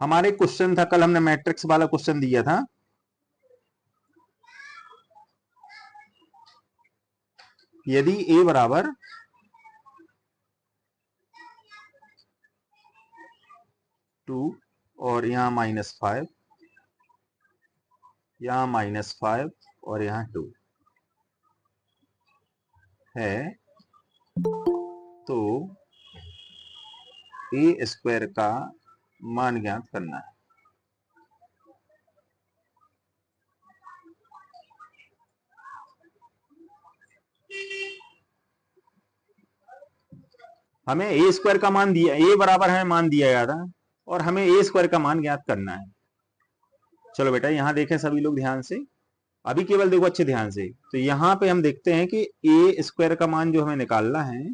हमारे क्वेश्चन था कल, हमने मैट्रिक्स वाला क्वेश्चन दिया था। यदि a बराबर 2 और यहाँ -5, यहाँ -5 और यहाँ 2 है, तो a स्क्वायर का मान ज्ञात करना है। हमें a स्क्वायर का मान दिया, a बराबर हमें मान दिया गया था और हमें a स्क्वायर का मान ज्ञात करना है। चलो बेटा यहां देखें सभी लोग ध्यान से, अभी केवल देखो अच्छे ध्यान से। तो यहां पे हम देखते हैं कि a स्क्वायर का मान जो हमें निकालना है,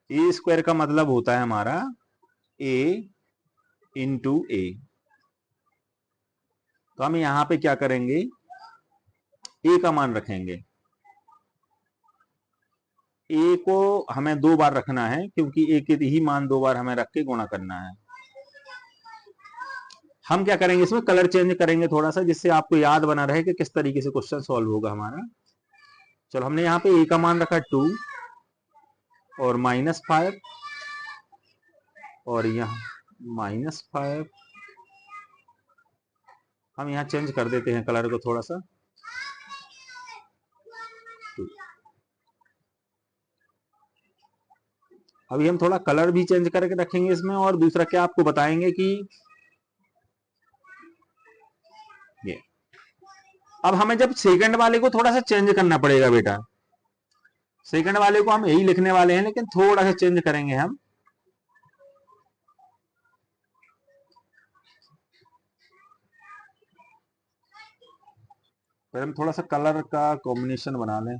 a स्क्वायर का मतलब होता है हमारा a इंटू a। तो हम यहां पे क्या करेंगे, a का मान रखेंगे। a को हमें 2 बार रखना है क्योंकि a के ही मान 2 बार हमें रख के गुणा करना है। हम क्या करेंगे, इसमें कलर चेंज करेंगे थोड़ा सा, जिससे आपको याद बना रहे कि किस तरीके से क्वेश्चन सॉल्व होगा हमारा। चलो हमने यहाँ पे a का मान रखा 2 और -5 और यहाँ -5। हम यहाँ चेंज कर देते हैं कलर को थोड़ा सा। अभी हम थोड़ा कलर भी चेंज करके रखेंगे इसमें, और दूसरा क्या आपको बताएंगे कि ये अब हमें जब सेकंड वाले को थोड़ा सा चेंज करना पड़ेगा बेटा। सेकंड वाले को हम यही लिखने वाले हैं लेकिन थोड़ा सा चेंज करेंगे हम। फिर हम थोड़ा सा कलर का कॉम्बिनेशन बना लें,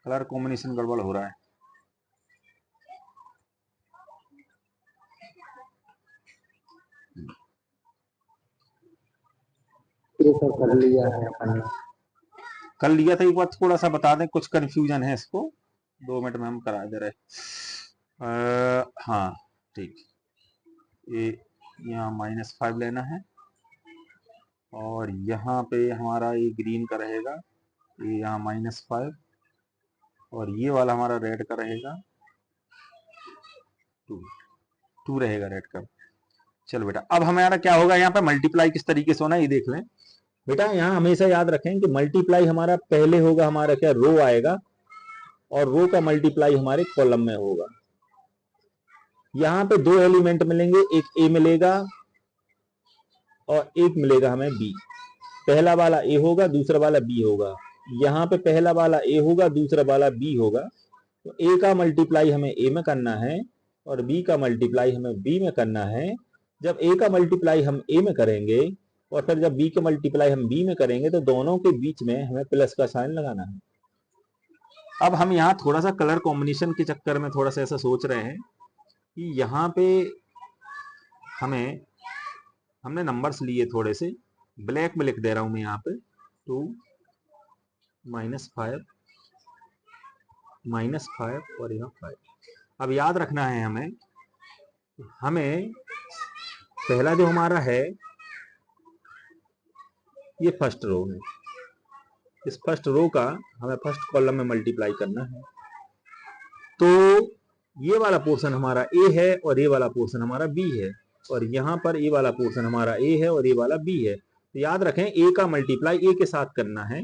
कलर कॉम्बिनेशन गड़बड़ हो रहा है। ये सब कर लिया है अपन ने। कर लिया था, एक बार थोड़ा सा बता दें, कुछ कंफ्यूजन है इसको, 2 मिनट में हम करा दे रहे। हाँ ठीक, ये यहाँ -5 लेना है और यहाँ पे हमारा ये ग्रीन का रहेगा, ये यहाँ -5 और ये वाला हमारा रेड का रहेगा 2 रहेगा रेड का। चलो बेटा अब हमारा क्या होगा, यहाँ पे मल्टीप्लाई किस तरीके से होना है ये देख लें। बेटा यहाँ हमेशा याद रखें कि मल्टीप्लाई हमारा पहले होगा, हमारा क्या रो आएगा और रो का मल्टीप्लाई हमारे कॉलम में होगा। यहाँ पे 2 एलिमेंट मिलेंगे, एक ए मिलेगा और एक मिलेगा हमें बी। पहला वाला ए होगा, दूसरा वाला बी होगा। यहाँ पे पहला वाला ए होगा, दूसरा वाला बी होगा। तो ए का मल्टीप्लाई हमें ए में करना है और बी का मल्टीप्लाई हमें बी में करना है। जब ए का मल्टीप्लाई हम ए में करेंगे और फिर जब बी का मल्टीप्लाई हम बी में करेंगे तो दोनों के बीच में हमें प्लस का साइन लगाना है। अब हम यहाँ थोड़ा सा कलर कॉम्बिनेशन के चक्कर में थोड़ा सा ऐसा सोच रहे हैं कि यहाँ पे हमने नंबर्स लिए थोड़े से, ब्लैक में लिख दे रहा हूं मैं यहाँ पे 2 -5 -5 और यहाँ 5। अब याद रखना है हमें पहला जो हमारा है ये फर्स्ट रो है, इस फर्स्ट रो का हमें फर्स्ट कॉलम में मल्टीप्लाई करना है। तो ये वाला पोर्शन हमारा ए है और ये वाला पोर्शन हमारा बी है, और यहाँ पर ये वाला पोर्शन हमारा ए है और ये वाला बी है। तो याद रखें ए का मल्टीप्लाई ए के साथ करना है,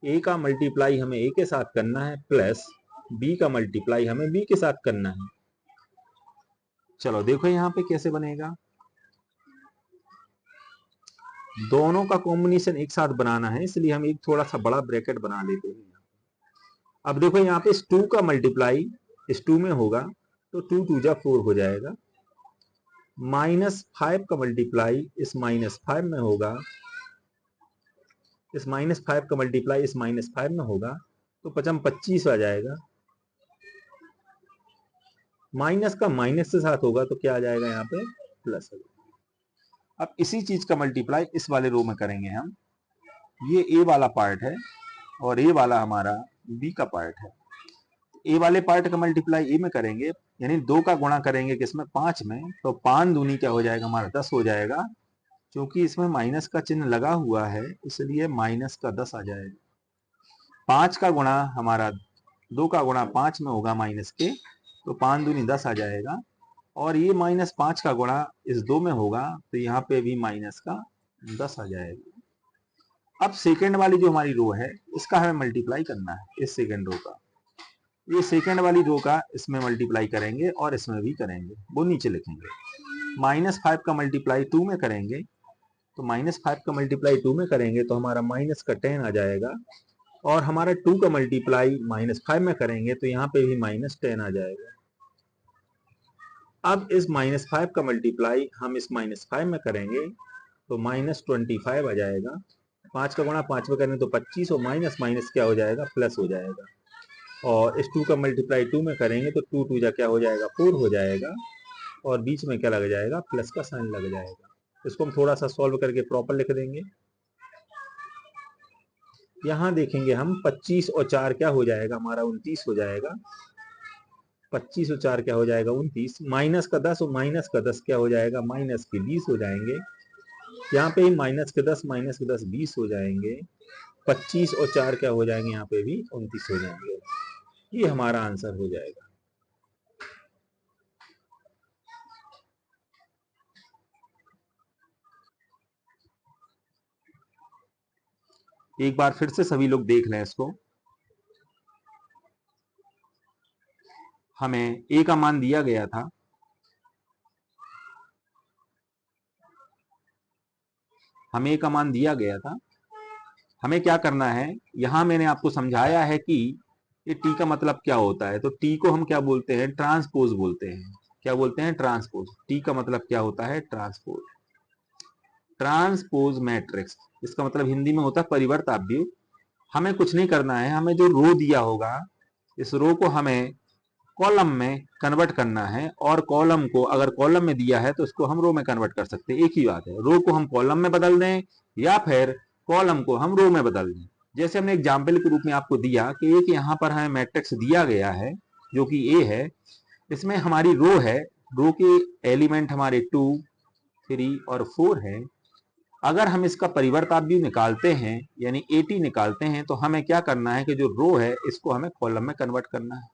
ए का मल्टीप्लाई हमें ए के साथ करना है, प्लस बी का मल्टीप्लाई हमें बी के साथ करना है। चलो देखो यहाँ पे कैसे बनेगा, दोनों का कॉम्बिनेशन एक साथ बनाना है, इसलिए हम एक थोड़ा सा बड़ा ब्रैकेट बना लेते हैं। अब देखो यहाँ पे इस 2 का मल्टीप्लाई इस 2 में होगा तो 2 2 जा 4 हो जाएगा। -5 का मल्टीप्लाई इस -5 में होगा, इस -5 का मल्टीप्लाई इस -5 में होगा तो 5 25 आ जाएगा। माइनस का माइनस के साथ होगा तो क्या आ जाएगा यहाँ पे प्लस। अब इसी चीज का मल्टीप्लाई इस वाले रो में करेंगे हम, ये ए वाला पार्ट है और ए वाला हमारा बी का पार्ट है। ए वाले पार्ट का मल्टीप्लाई ए में करेंगे यानी 2 का गुणा करेंगे किसमें 5 में, तो 5 दूनी क्या हो जाएगा हमारा 10 हो जाएगा। क्योंकि इसमें माइनस का चिन्ह लगा हुआ है इसलिए माइनस का 10 आ जाएगा। 5 का गुणा हमारा 2 का गुणा 5 में होगा माइनस के, तो 5 दूनी 10 आ जाएगा। और ये -5 का गुणा इस 2 में होगा तो यहाँ पे भी माइनस का 10 आ जाएगा। अब सेकंड वाली जो हमारी रो है इसका हमें मल्टीप्लाई करना है, इस सेकंड रो का। ये सेकंड वाली रो का इसमें मल्टीप्लाई करेंगे और इसमें भी करेंगे, वो नीचे लिखेंगे। -5 का मल्टीप्लाई 2 में करेंगे, तो -5 का मल्टीप्लाई 2 में करेंगे तो हमारा माइनस का 10 आ जाएगा। और हमारा 2 का मल्टीप्लाई -5 में करेंगे तो यहाँ पे भी -10 आ जाएगा। अब इस -5 का मल्टीप्लाई हम इस -5 में करेंगे तो -25 आ जाएगा। 5 का गुणा 5 में करेंगे तो 25 और माइनस माइनस क्या हो जाएगा प्लस हो जाएगा। और इस 2 का मल्टीप्लाई 2 में करेंगे तो 2 2 जा क्या हो जाएगा 4 हो जाएगा। और बीच में क्या लग जाएगा प्लस का साइन लग जाएगा। इसको हम थोड़ा सा सॉल्व करके प्रॉपर लिख देंगे। यहाँ देखेंगे हम 25 और 4 क्या हो जाएगा हमारा 29 हो जाएगा। 25 और 4 क्या हो जाएगा 29। माइनस का 10 और माइनस का 10 क्या हो जाएगा माइनस के 20 हो जाएंगे। यहाँ पे माइनस के 10 20 हो जाएंगे। 25 और 4 क्या हो जाएंगे यहाँ पे भी 29 हो जाएंगे। ये हमारा आंसर हो जाएगा। एक बार फिर से सभी लोग देख लें इसको। हमें ए का मान दिया गया था, हमें ए का मान दिया गया था। हमें क्या करना है, यहां मैंने आपको समझाया है कि ये टी का मतलब क्या होता है। तो टी को हम क्या बोलते हैं ट्रांसपोज बोलते हैं। क्या बोलते हैं ट्रांसपोज। टी का मतलब क्या होता है ट्रांसपोज। ट्रांसपोज मैट्रिक्स इसका मतलब हिंदी में होता है परिवर्ताव्यूह। हमें कुछ नहीं करना है, हमें जो रो दिया होगा इस रो को हमें कॉलम में कन्वर्ट करना है। और कॉलम को अगर कॉलम में दिया है तो उसको हम रो में कन्वर्ट कर सकते हैं, एक ही बात है। रो को हम कॉलम में बदल दें या फिर कॉलम को हम रो में बदल दें। जैसे हमने एग्जाम्पल के रूप में आपको दिया कि एक यहाँ पर हमें मैट्रिक्स दिया गया है जो कि ए है। इसमें हमारी रो है, रो के एलिमेंट हमारे 2 3 और 4 है। अगर हम इसका परिवर्ताव्यूह निकालते हैं यानी एटी निकालते हैं तो हमें क्या करना है कि जो रो है इसको हमें कॉलम में कन्वर्ट करना है।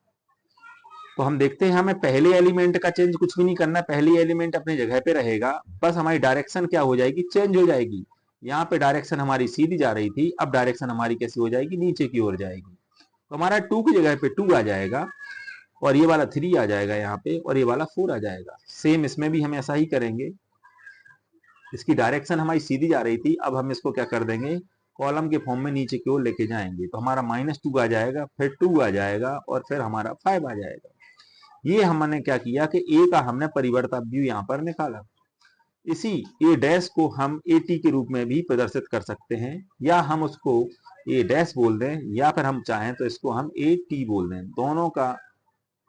तो हम देखते हैं हमें पहले एलिमेंट का चेंज कुछ भी नहीं करना है, पहली एलिमेंट अपनी जगह पे रहेगा, बस हमारी डायरेक्शन क्या हो जाएगी चेंज हो जाएगी। यहाँ पे डायरेक्शन हमारी सीधी जा रही थी, अब डायरेक्शन हमारी कैसी हो जाएगी नीचे की ओर जाएगी। तो हमारा 2 की जगह पे 2 आ जाएगा और ये वाला 3 आ जाएगा यहाँ पे और ये वाला 4 आ जाएगा। सेम इसमें भी हम ऐसा ही करेंगे। इसकी डायरेक्शन हमारी सीधी जा रही थी, अब हम इसको क्या कर देंगे कॉलम के फॉर्म में नीचे की ओर लेके जाएंगे। तो हमारा -2 आ जाएगा, फिर 2 आ जाएगा और फिर हमारा 5 आ जाएगा। ये हमने क्या किया कि ए का हमने परिवर्ताव्यूह यहाँ पर निकाला। इसी ए डैश को हम ए टी के रूप में भी प्रदर्शित कर सकते हैं, या हम उसको ए डैश बोल दें या फिर हम चाहें तो इसको हम ए टी बोल दें। दोनों का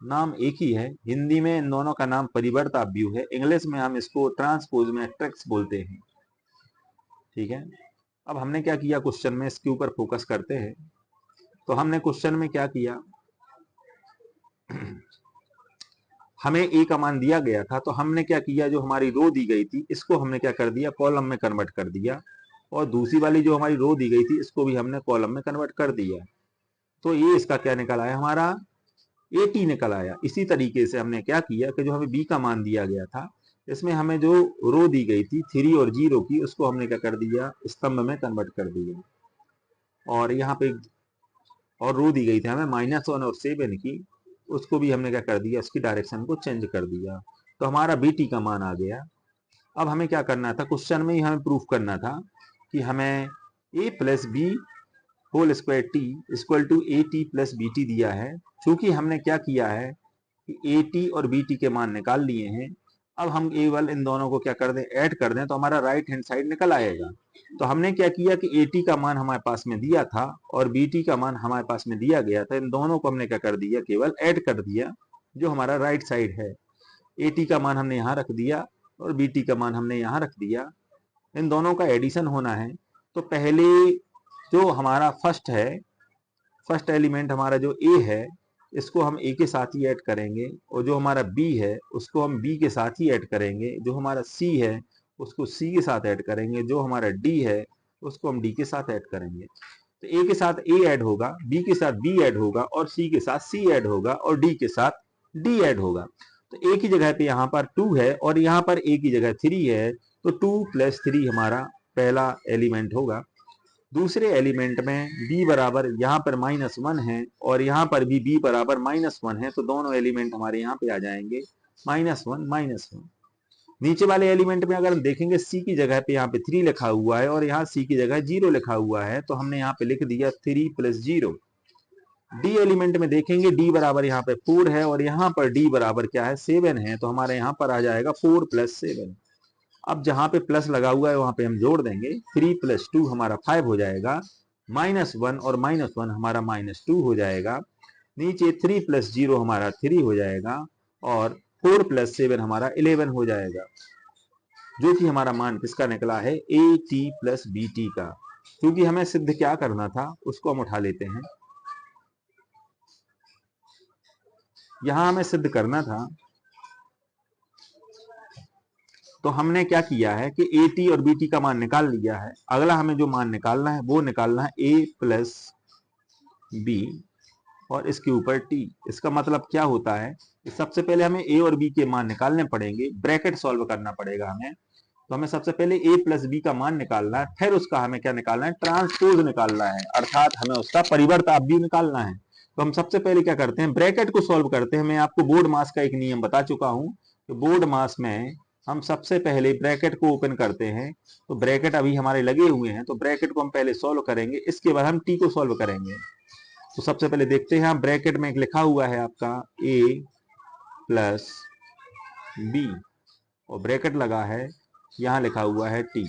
नाम एक ही है। हिंदी में इन दोनों का नाम परिवर्ताव्यूह है, इंग्लिश में हम इसको ट्रांसपोज मैट्रिक्स बोलते हैं। ठीक है, अब हमने क्या किया क्वेश्चन में, इसके ऊपर फोकस करते हैं। तो हमने क्वेश्चन में क्या किया, हमें ए का मान दिया गया था तो हमने क्या किया जो हमारी रो दी गई थी इसको हमने क्या कर दिया कॉलम में कन्वर्ट कर दिया। और दूसरी वाली जो हमारी रो दी गई थी इसको भी हमने कॉलम में कन्वर्ट कर दिया। तो ये इसका क्या निकल आया हमारा ए टी निकल आया। इसी तरीके से हमने क्या किया कि जो हमें बी का मान दिया गया था इसमें हमें जो रो दी गई थी 3 और 0 की उसको हमने क्या कर दिया स्तंभ में कन्वर्ट कर दिया। और यहाँ पे और रो दी गई थी हमें -1 और 7 की, उसको भी हमने क्या कर दिया उसकी डायरेक्शन को चेंज कर दिया। तो हमारा बी टी का मान आ गया। अब हमें क्या करना था क्वेश्चन में ही हमें प्रूफ करना था कि हमें a plus B whole square T equal to A T plus B T दिया है। चूंकि हमने क्या किया है कि ए टी और बी टी के मान निकाल लिए हैं, अब हम केवल इन दोनों को क्या कर दें ऐड कर दें तो हमारा राइट हैंड साइड निकल आएगा। तो हमने क्या किया कि ए टी का मान हमारे पास में दिया था और बी टी का मान हमारे पास में दिया गया था, इन दोनों को हमने क्या कर दिया केवल ऐड कर दिया जो हमारा राइट साइड है। ए टी का मान हमने यहाँ रख दिया और बी टी का मान हमने यहाँ रख दिया, इन दोनों का एडिशन होना है। तो पहले जो हमारा फर्स्ट है, फर्स्ट एलिमेंट हमारा जो ए है इसको हम ए के साथ ही ऐड करेंगे, और जो हमारा बी है उसको हम बी के साथ ही ऐड करेंगे, जो हमारा सी है उसको सी के साथ ऐड करेंगे, जो हमारा डी है उसको हम डी के साथ ऐड करेंगे। तो ए के साथ ए ऐड होगा, बी के साथ बी ऐड होगा, और सी के साथ सी ऐड होगा, और डी के साथ डी ऐड होगा। तो ए की जगह पे यहाँ पर 2 है और यहाँ पर ए की जगह 3 है, तो 2 + 3 हमारा पहला एलिमेंट होगा। दूसरे एलिमेंट में b बराबर यहाँ पर -1 है और यहाँ पर भी b बराबर -1 है, तो दोनों एलिमेंट हमारे यहाँ पे आ जाएंगे -1 -1। नीचे वाले एलिमेंट में अगर हम देखेंगे c की जगह पे यहाँ पे 3 लिखा हुआ है और यहाँ c की जगह 0 लिखा हुआ है, तो हमने यहाँ पे लिख दिया 3 + 0। डी एलिमेंट में देखेंगे d बराबर यहाँ पे 4 है और यहाँ पर d बराबर क्या है 7 है, तो हमारे यहाँ पर आ जाएगा 4 + 7। अब जहां पे प्लस लगा हुआ है वहां पे हम जोड़ देंगे, 3 + 2 हमारा 5 हो जाएगा, -1 और -1 हमारा -2 हो जाएगा। नीचे 3 + 0 हमारा 3 हो जाएगा और 4 + 7 हमारा 11 हो जाएगा, जो कि हमारा मान किसका निकला है AT + BT का। क्योंकि हमें सिद्ध क्या करना था उसको हम उठा लेते हैं। यहां हमें सिद्ध करना था, तो हमने क्या किया है कि AT और BT का मान निकाल लिया है। अगला हमें जो मान निकालना है वो निकालना है A + B और इसके ऊपर T। इसका मतलब क्या होता है कि सबसे पहले हमें A और B के मान निकालने पड़ेंगे, ब्रैकेट सॉल्व करना पड़ेगा हमें। तो हमें सबसे पहले A + B का मान निकालना है, फिर उसका हमें क्या निकालना है ट्रांसपोज निकालना है, अर्थात हमें उसका परिवर्त अवयव निकालना है। तो हम सबसे पहले क्या करते हैं ब्रैकेट को सॉल्व करते हैं। मैं आपको बोर्ड मास का एक नियम बता चुका हूं कि बोर्ड मास में हम सबसे पहले ब्रैकेट को ओपन करते हैं। तो ब्रैकेट अभी हमारे लगे हुए हैं, तो ब्रैकेट को हम पहले सॉल्व करेंगे, इसके बाद हम टी को सॉल्व करेंगे। तो सबसे पहले देखते हैं, ब्रैकेट में एक लिखा हुआ है आपका A + B और ब्रैकेट लगा है, यहाँ लिखा हुआ है T।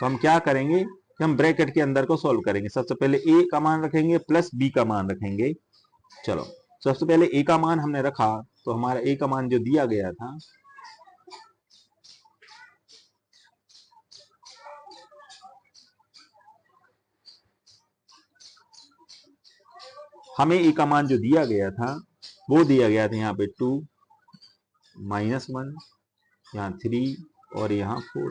तो हम क्या करेंगे कि हम ब्रैकेट के अंदर को सॉल्व करेंगे। सबसे पहले A का मान रखेंगे प्लस B का मान रखेंगे। चलो सबसे पहले A का मान हमने रखा, तो हमारा A का मान जो दिया गया था हमें A का मान जो दिया गया था वो दिया गया था यहाँ पे 2 -1, यहाँ 3 और यहाँ 4।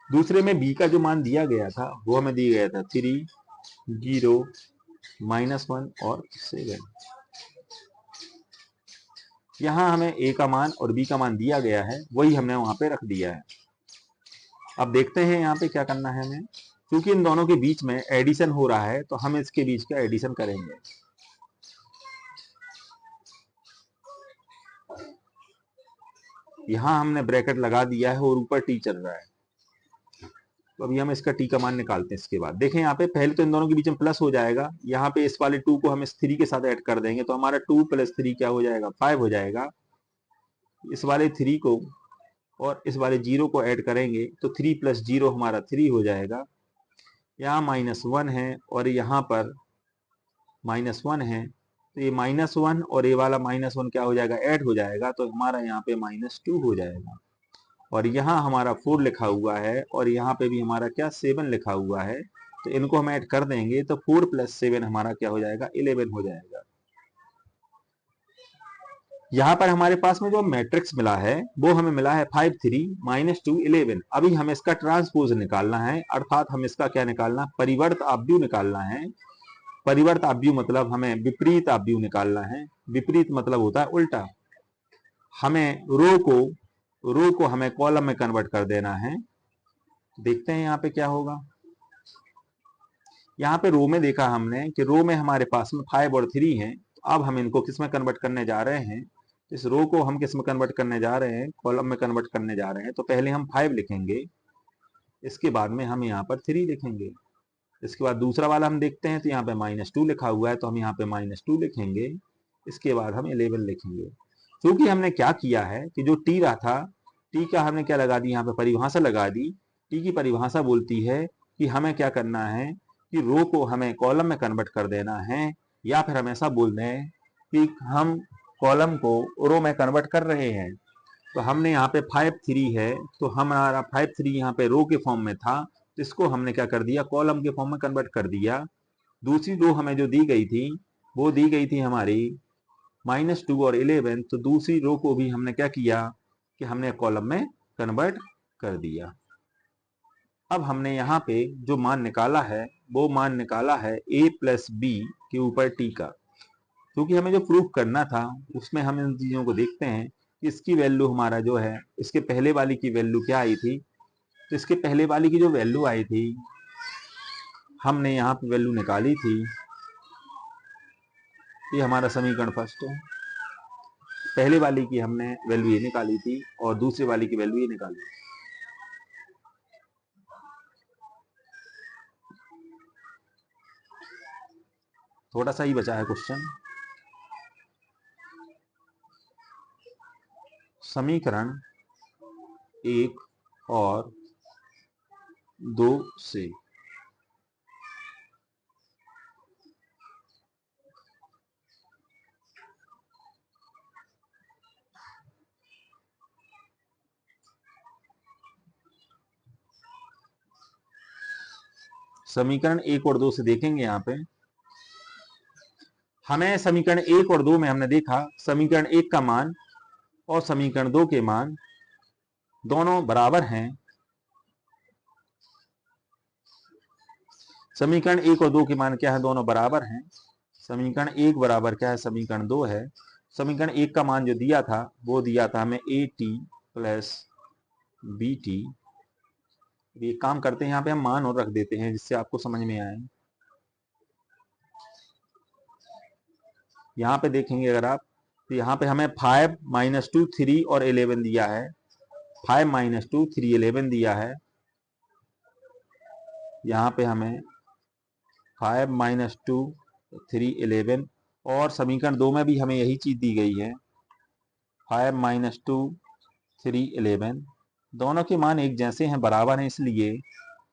दूसरे में B का जो मान दिया गया था वो हमें दिया गया था 3 0 -1 और 7। यहाँ हमें A का मान और B का मान दिया गया है, वही हमने वहां पे रख दिया है। अब देखते हैं यहाँ पे क्या करना है हमें। क्योंकि इन दोनों के बीच में एडिशन हो रहा है तो हम इसके बीच का एडिशन करेंगे। यहां हमने ब्रैकेट लगा दिया है और ऊपर टी चल रहा है, तो अभी हम इसका टी का मान निकालते हैं। इसके बाद देखें यहाँ पे पहले तो इन दोनों के बीच में प्लस हो जाएगा, यहाँ पे इस वाले 2 को हम इस 3 के साथ ऐड कर देंगे, तो हमारा 2 + 3 क्या हो जाएगा 5 हो जाएगा। इस वाले 3 को और इस वाले 0 को ऐड करेंगे तो 3 + 0 हमारा 3 हो जाएगा। यहाँ -1 है और यहाँ पर -1 है, तो ये -1 और ये वाला -1 क्या हो जाएगा ऐड हो जाएगा, तो हमारा यहाँ पे -2 हो जाएगा। और यहाँ हमारा 4 लिखा हुआ है और यहाँ पे भी हमारा क्या 7 लिखा हुआ है, तो इनको हम ऐड कर देंगे तो 4 + 7 हमारा क्या हो जाएगा 11 हो जाएगा। यहाँ पर हमारे पास में जो मैट्रिक्स मिला है वो हमें मिला है 5 3 -2 11। अभी हमें इसका ट्रांसपोज निकालना है, अर्थात हम इसका क्या निकालना परिवर्त अवयव निकालना है। परिवर्त अवयव मतलब हमें विपरीत अवयव निकालना है। विपरीत मतलब होता है उल्टा। हमें रो को हमें कॉलम में कन्वर्ट कर देना है। देखते हैं यहाँ पे क्या होगा। यहाँ पे रो में देखा हमने कि रो में हमारे पास में 5 और 3 है, तो अब हम इनको किस में कन्वर्ट करने जा रहे हैं, इस रो को हम किस में कन्वर्ट करने जा रहे हैं कॉलम में कन्वर्ट करने जा रहे हैं। तो पहले हम 5 लिखेंगे, इसके बाद में हम यहाँ पर 3 लिखेंगे। इसके बाद दूसरा वाला हम देखते हैं, तो यहाँ पे -2 लिखा हुआ है, तो हम यहाँ पे -2 लिखेंगे। इसके बाद हम 11 लिखेंगे। क्योंकि हमने क्या किया है कि जो टी रहा था, टी का हमने क्या लगा दी यहाँ पे परिभाषा लगा दी। टी की परिभाषा बोलती है कि हमें क्या करना है कि रो को हमें कॉलम में कन्वर्ट कर देना है, या फिर हम ऐसा बोल दें कि हम कॉलम को रो में कन्वर्ट कर रहे हैं। तो हमने यहाँ पे 5 3 है, तो हमारा 5 3 यहाँ पे रो के फॉर्म में था, तो इसको हमने क्या कर दिया कॉलम के फॉर्म में कन्वर्ट कर दिया। दूसरी रो हमें जो दी गई थी वो दी गई थी हमारी -2 और 11, तो दूसरी रो को भी हमने क्या किया कि हमने कॉलम में कन्वर्ट कर दिया। अब हमने यहाँ पे जो मान निकाला है वो मान निकाला है a प्लस बी के ऊपर t का, क्योंकि हमें जो प्रूफ करना था उसमें हम इन चीजों को देखते हैं कि इसकी वैल्यू हमारा जो है, इसके पहले वाली की वैल्यू क्या आई थी, तो इसके पहले वाली की जो वैल्यू आई थी हमने यहाँ पे वैल्यू निकाली थी, ये हमारा समीकरण फर्स्ट है। पहले वाली की हमने वैल्यू ये निकाली थी और दूसरी वाली की वैल्यू ये निकाली। थोड़ा सा ही बचा है क्वेश्चन। समीकरण 1 और 2 से समीकरण 1 और 2 से देखेंगे। यहाँ पे हमें समीकरण 1 और 2 में हमने देखा समीकरण 1 का मान और समीकरण 2 के मान दोनों बराबर हैं। समीकरण 1 और 2 के मान क्या है, दोनों बराबर हैं। समीकरण 1 बराबर क्या है, समीकरण 2 है। समीकरण 1 का मान जो दिया था वो दिया था हमें A T plus B T. ये काम करते हैं, यहाँ पे हम मान और रख देते हैं जिससे आपको समझ में आए। यहाँ पे देखेंगे अगर आप, तो यहाँ पे हमें 5 - 2 3 और 11 दिया है। 5 - 2 3 11 दिया है। यहाँ पे हमें 5 - 2 3 11 और समीकरण 2 में भी हमें यही चीज दी गई है, 5 - 2 3 11। दोनों के मान एक जैसे हैं, बराबर हैं, इसलिए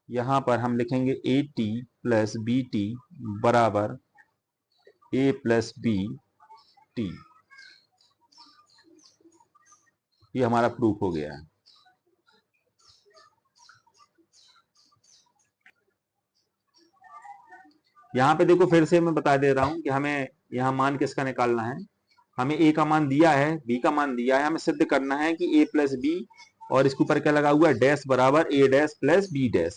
यहाँ पर हम लिखेंगे A T plus B T बराबर ए प्लस बी टी। ये हमारा प्रूफ हो गया है। यहाँ पे देखो फिर से मैं बता दे रहा हूं कि हमें यहाँ मान किसका निकालना है। हमें ए का मान दिया है, बी का मान दिया है, हमें सिद्ध करना है कि ए प्लस बी और इसके ऊपर क्या लगा हुआ है, डैश बराबर ए डैश प्लस बी डैश।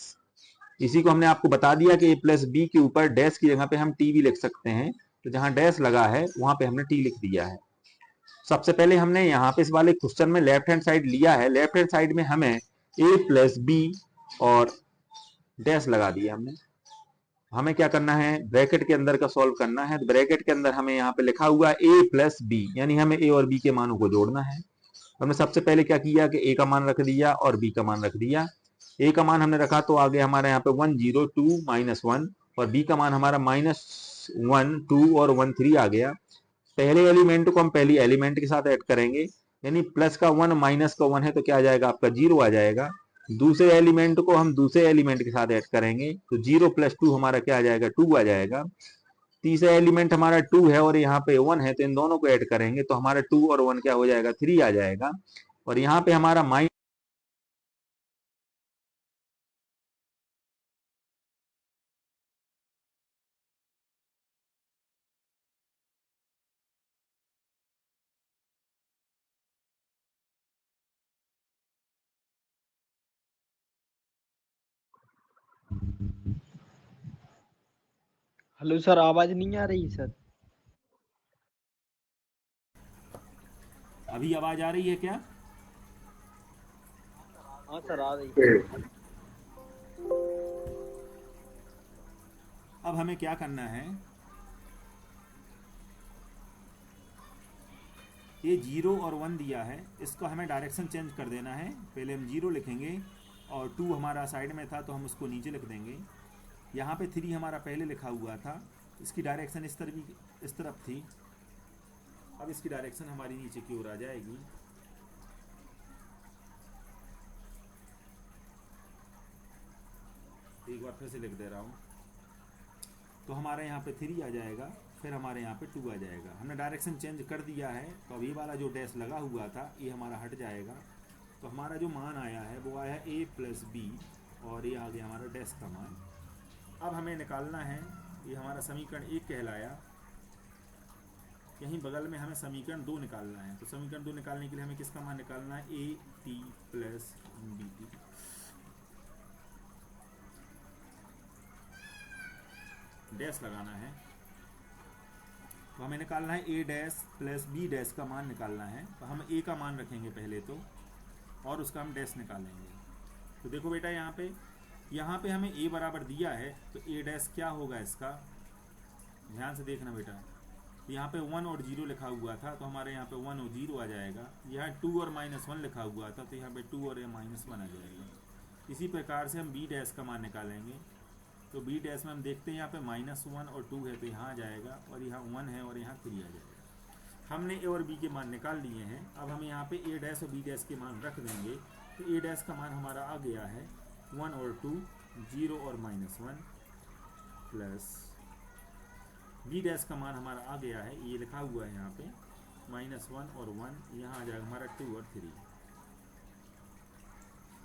इसी को हमने आपको बता दिया कि ए प्लस बी के ऊपर डैश की जगह पे हम टी भी लिख सकते हैं, तो जहां डैश लगा है वहां पे हमने टी लिख दिया है। सबसे पहले हमने यहाँ पे इस वाले क्वेश्चन में लेफ्ट हैंड साइड लिया है, लेफ्ट हैंड साइड में हमें ए प्लस बी और डैश लगा दिया हमने। हमें क्या करना है, ब्रैकेट के अंदर का सॉल्व करना है। तो ब्रैकेट के अंदर हमें यहाँ पे लिखा हुआ है ए प्लस बी, यानी हमें ए और बी के मानों को जोड़ना है। हमने सबसे पहले क्या किया कि ए का मान रख दिया और बी का मान रख दिया। ए का मान हमने रखा तो आगे हमारे यहाँ पे 1 0 2 -1 और बी का मान हमारा -1 2 और 1 3 आ गया। पहले एलिमेंट को हम पहली एलिमेंट के साथ ऐड करेंगे, यानी प्लस का 1 माइनस का 1 है तो क्या आ जाएगा, आपका 0 आ जाएगा। दूसरे एलिमेंट को हम दूसरे एलिमेंट के साथ ऐड करेंगे तो 0 + 2 हमारा क्या आ जाएगा, 2 आ जाएगा। तीसरा एलिमेंट हमारा 2 है और यहाँ पे 1 है, तो इन दोनों को ऐड करेंगे तो हमारा 2 और 1 क्या हो जाएगा, 3 आ जाएगा। और यहाँ पे हमारा माइनस हेलो सर, आवाज नहीं आ रही सर? अभी आवाज आ रही है क्या? हाँ सर, आ रही है। अब हमें क्या करना है, ये 0 और 1 दिया है, इसको हमें डायरेक्शन चेंज कर देना है। पहले हम 0 लिखेंगे और 2 हमारा साइड में था तो हम उसको नीचे लिख देंगे। यहाँ पे 3 हमारा पहले लिखा हुआ था, इसकी डायरेक्शन इस तरफ थी। अब इसकी डायरेक्शन हमारी नीचे की ओर आ जाएगी। एक बार फिर से लिख दे रहा हूँ, तो हमारे यहाँ पे 3 आ जाएगा, फिर हमारे यहाँ पे 2 आ जाएगा। हमने डायरेक्शन चेंज कर दिया है, तो अब ये वाला जो डैश लगा हुआ था ये हमारा हट जाएगा। तो हमारा जो मान आया है वो आया ए प्लस बी और ये आ गया हमारा डैश का मान। अब हमें निकालना है, ये हमारा समीकरण 1 कहलाया, यहीं बगल में हमें समीकरण 2 निकालना है। तो समीकरण 2 निकालने के लिए हमें किसका मान निकालना है, A T plus B T. Dash लगाना है, तो हमें निकालना है A dash plus B dash का मान निकालना है। तो हम ए का मान रखेंगे पहले तो, और उसका हम डैश निकालेंगे। तो देखो बेटा यहाँ पे हमें ए बराबर दिया है, तो ए डैश क्या होगा इसका, ध्यान से देखना बेटा। यहाँ पे 1 और 0 लिखा हुआ था, तो हमारे यहाँ पे 1 और 0 आ जाएगा। यहाँ 2 और -1 लिखा हुआ था, तो यहाँ पे 2 और -1 आ जाएगा। इसी प्रकार से हम बी डैश का मान निकालेंगे। तो बी डैश में हम देखते हैं यहाँ पे -1 और 2 है, तो यहाँ आ जाएगा, और यहाँ 1 है और यहाँ 3 आ जाएगा। हमने ए और बी के मान निकाल लिए हैं। अब हम यहाँ पे ए डैश और बी डैश के मान रख देंगे। तो ए डैश का मान हमारा आ गया है 1 और 2, 0 और -1, प्लस बी डैश का मान हमारा आ गया है, ये लिखा हुआ है यहाँ पे -1 और 1, यहाँ आ जाएगा हमारा 2 और 3।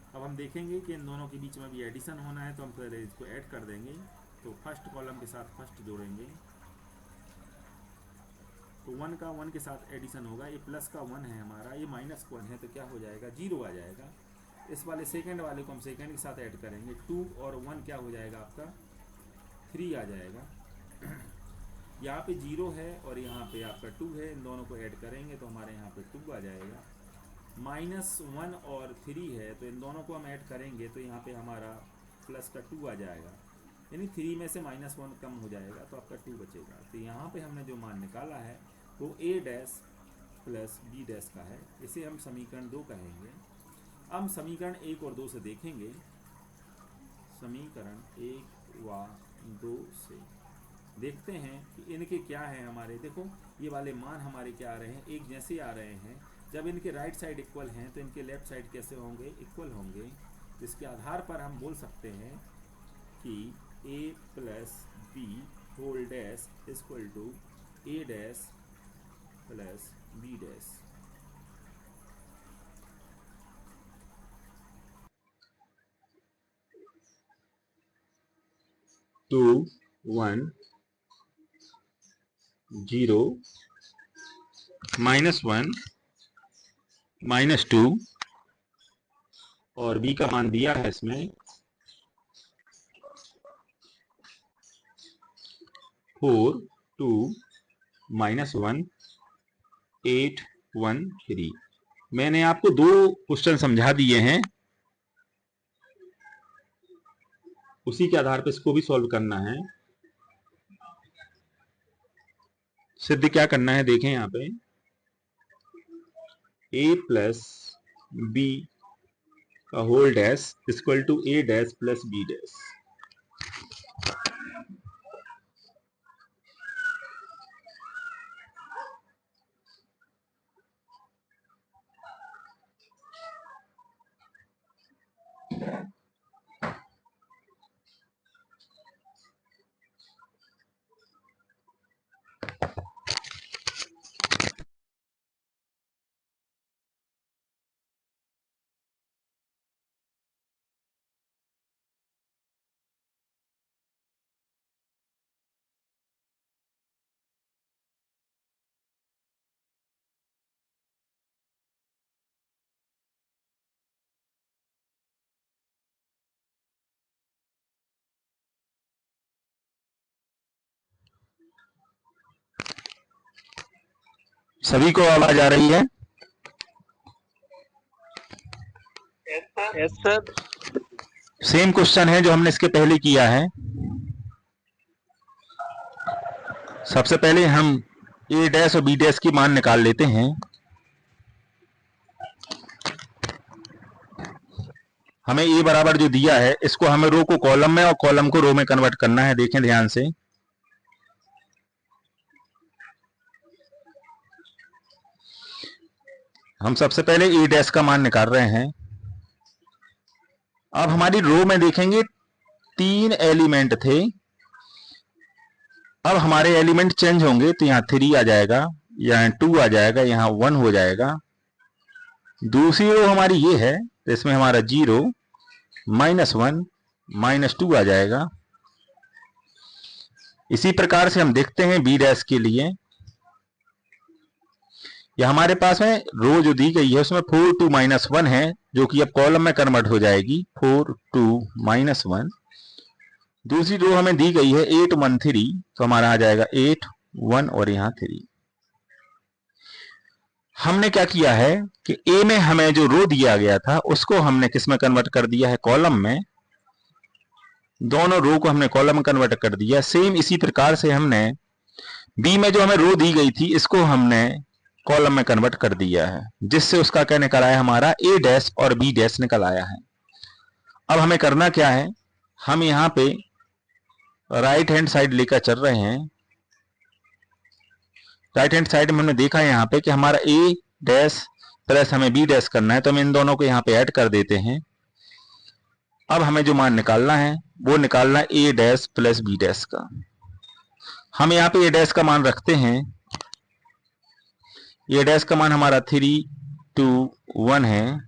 अब हम देखेंगे कि इन दोनों के बीच में भी एडिशन होना है, तो हम पहले इसको ऐड कर देंगे। तो फर्स्ट कॉलम के साथ फर्स्ट जोड़ेंगे, तो 1 का 1 के साथ एडिशन होगा। ये प्लस का 1 है हमारा, ये -1 है, तो क्या हो जाएगा, 0 आ जाएगा। इस वाले सेकंड वाले को हम सेकंड के साथ ऐड करेंगे, 2 और 1 क्या हो जाएगा आपका, 3 आ जाएगा। यहाँ पे 0 है और यहाँ पे आपका 2 है, इन दोनों को ऐड करेंगे तो हमारे यहाँ पे 2 आ जाएगा। -1 और 3 है, तो इन दोनों को हम ऐड करेंगे तो यहाँ पे हमारा प्लस का 2 आ जाएगा, यानी 3 में से -1 कम हो जाएगा, तो आपका 2 बचेगा। तो यहाँ पे हमने जो मान निकाला है वो ए डैश प्लस बी डैश का है, इसे हम समीकरण 2 कहेंगे। अब हम समीकरण 1 और 2 से देखेंगे। समीकरण 1 व 2 से देखते हैं कि इनके क्या हैं हमारे। देखो ये वाले मान हमारे क्या आ रहे हैं, एक जैसे आ रहे हैं। जब इनके राइट साइड इक्वल हैं तो इनके लेफ्ट साइड कैसे होंगे, इक्वल होंगे। इसके आधार पर हम बोल सकते हैं कि a plus B whole dash equal to A dash plus B dash. 2 1 0 -1 -2 और b का मान दिया है इसमें 4 2 -1 8 1 3। मैंने आपको 2 क्वेश्चन समझा दिए हैं, उसी के आधार पर इसको भी सॉल्व करना है। सिद्ध क्या करना है, देखें यहाँ पे a प्लस बी का whole dash equal to A dash plus B dash. सभी को आवाज आ रही है? Yes sir. सेम क्वेश्चन है जो हमने इसके पहले किया है। सबसे पहले हम ए डैश और बी डैश की मान निकाल लेते हैं। हमें ए बराबर जो दिया है, इसको हमें रो को कॉलम में और कॉलम को रो में कन्वर्ट करना है। देखें ध्यान से, हम सबसे पहले ए डैश का मान निकाल रहे हैं। अब हमारी रो में देखेंगे 3 एलिमेंट थे, अब हमारे एलिमेंट चेंज होंगे, तो यहाँ 3 आ जाएगा, यहाँ 2 आ जाएगा, यहाँ 1 हो जाएगा। दूसरी रो हमारी ये है, तो इसमें हमारा 0 -1 -2 आ जाएगा। इसी प्रकार से हम देखते हैं बी डैश के लिए। या हमारे पास में रो जो दी गई है उसमें 4 2 -1 है, जो कि अब कॉलम में कन्वर्ट हो जाएगी 4 2 -1। दूसरी रो हमें दी गई है 8 1 3, तो हमारा आ जाएगा 8 1 और यहाँ 3। हमने क्या किया है कि ए में हमें जो रो दिया गया था उसको हमने किस में कन्वर्ट कर दिया है, कॉलम में। दोनों रो को हमने कॉलम में कन्वर्ट कर दिया। सेम इसी प्रकार से हमने बी में जो हमें रो दी गई थी इसको हमने कॉलम में कन्वर्ट कर दिया है, जिससे उसका क्या निकल आया, हमारा ए डैश और बी डैश निकल आया है। अब हमें करना क्या है, हम यहां पे राइट हैंड साइड लेकर चल रहे हैं। राइट हैंड साइड में हमने देखा है यहाँ पे कि हमारा ए डैश प्लस हमें बी डैश करना है, तो हम इन दोनों को यहाँ पे ऐड कर देते हैं। अब हमें जो मान निकालना है वो निकालना है A dash plus B dash का। हम यहाँ पे ए डैश का मान रखते हैं। ए डैश का मान हमारा 3 2 1 है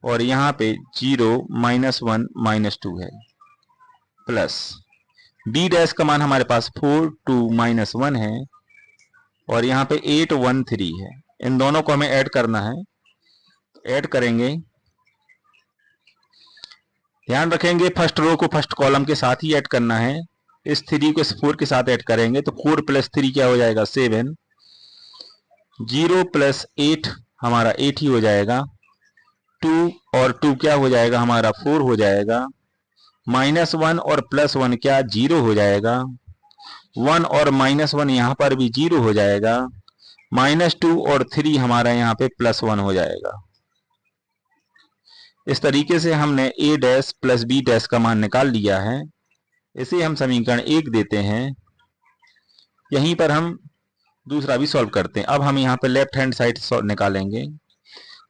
और यहाँ पे 0 -1 -2 है, प्लस बी डैश का मान हमारे पास 4 2 -1 है और यहाँ पे 8 1 3 है। इन दोनों को हमें ऐड करना है, ऐड करेंगे। ध्यान रखेंगे फर्स्ट रो को फर्स्ट कॉलम के साथ ही ऐड करना है। इस 3 को इस 4 के साथ ऐड करेंगे तो 4 + 3 क्या हो जाएगा, 7। 0 + 8 हमारा 8 ही हो जाएगा। 2 और 2 क्या हो जाएगा, हमारा 4 हो जाएगा। -1 और +1 क्या, 0 हो जाएगा। 1 और -1 यहाँ पर भी 0 हो जाएगा। -2 और 3 हमारा यहाँ पे +1 हो जाएगा। इस तरीके से हमने ए डैश प्लस बी डैश का मान निकाल लिया है। इसे हम समीकरण 1 देते हैं। यहीं पर हम दूसरा भी सॉल्व करते हैं। अब हम यहाँ पे लेफ्ट हैंड साइड निकालेंगे,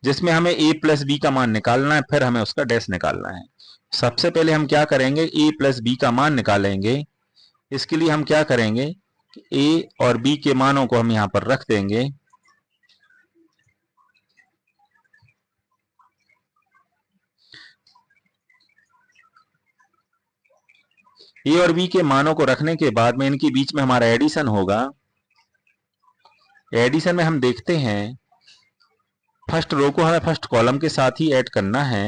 जिसमें हमें a प्लस बी का मान निकालना है, फिर हमें उसका डैश निकालना है। सबसे पहले हम क्या करेंगे, a प्लस बी का मान निकालेंगे। इसके लिए हम क्या करेंगे कि a और b के मानों को हम यहाँ पर रख देंगे। a और b के मानों को रखने के बाद में इनके बीच में हमारा एडिशन होगा। एडिशन में हम देखते हैं फर्स्ट रो को हमें फर्स्ट कॉलम के साथ ही ऐड करना है।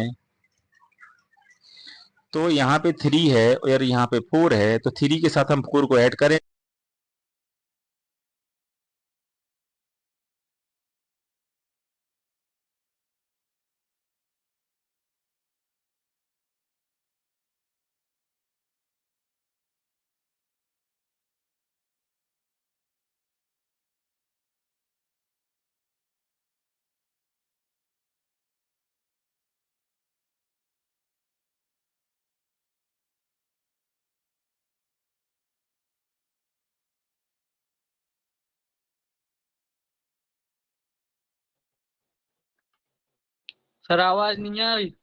तो यहाँ पे 3 है और यहाँ पे 4 है, तो 3 के साथ हम 4 को ऐड करें। सर आवाज नहीं आ रही।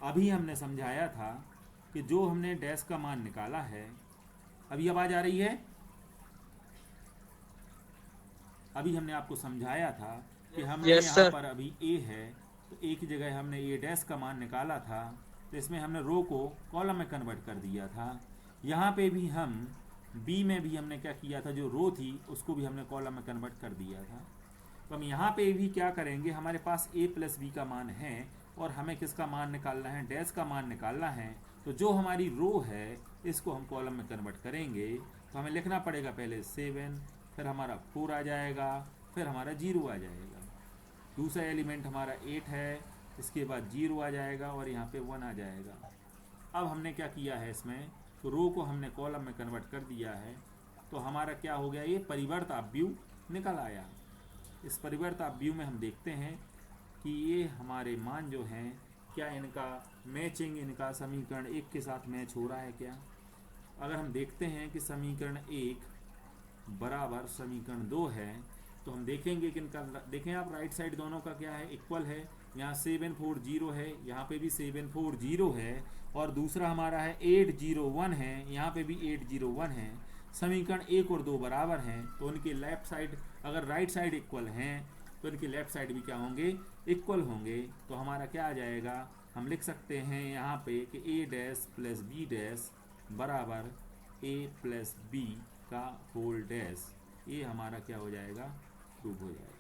अभी हमने समझाया था कि जो हमने डैश का मान निकाला है, अभी आवाज आ रही है। अभी हमने आपको समझाया था कि हमने यस यहाँ सर। पर अभी a है, तो a की जगह हमने a डैश का मान निकाला था, तो इसमें हमने रो को कॉलम में कन्वर्ट कर दिया था। यहाँ पे भी हम b में भी हमने क्या किया था, जो रो थी उसको भी हमने कॉलम में कन्वर्ट कर दिया था। तो हम यहाँ पे भी क्या करेंगे, हमारे पास a प्लस बी का मान है और हमें किसका मान निकालना है, डैश का मान निकालना है। तो जो हमारी रो है इसको हम कॉलम में कन्वर्ट करेंगे। तो हमें लिखना पड़ेगा पहले 7, फिर हमारा 4 आ जाएगा, फिर हमारा 0 आ जाएगा। दूसरा एलिमेंट हमारा 8 है, इसके बाद 0 आ जाएगा और यहाँ पे 1 आ जाएगा। अब हमने क्या किया है इसमें, तो रो को हमने कॉलम में कन्वर्ट कर दिया है। तो हमारा क्या हो गया, ये परिवर्त अपव्यू निकल आया। इस परिवर्त अपव्यू में हम देखते हैं कि ये हमारे मान जो हैं, क्या इनका मैचिंग, इनका समीकरण 1 के साथ मैच हो रहा है क्या। अगर हम देखते हैं कि समीकरण 1 बराबर समीकरण 2 है, तो हम देखेंगे कि इनका, देखें आप राइट साइड दोनों का क्या है, इक्वल है। यहाँ 7 4 0 है, यहाँ पे भी 7 4 0 है, और दूसरा हमारा है 8 0 1 है, यहाँ पे भी 8 0 1 है। समीकरण 1 और 2 बराबर हैं, तो उनके लेफ्ट साइड, अगर राइट साइड इक्वल हैं तो इनके लेफ्ट साइड भी क्या होंगे, इक्वल होंगे। तो हमारा क्या आ जाएगा, हम लिख सकते हैं यहाँ पे कि a dash plus B dash बराबर a प्लस बी का होल डैश, ये हमारा क्या हो जाएगा, प्रूव हो जाएगा।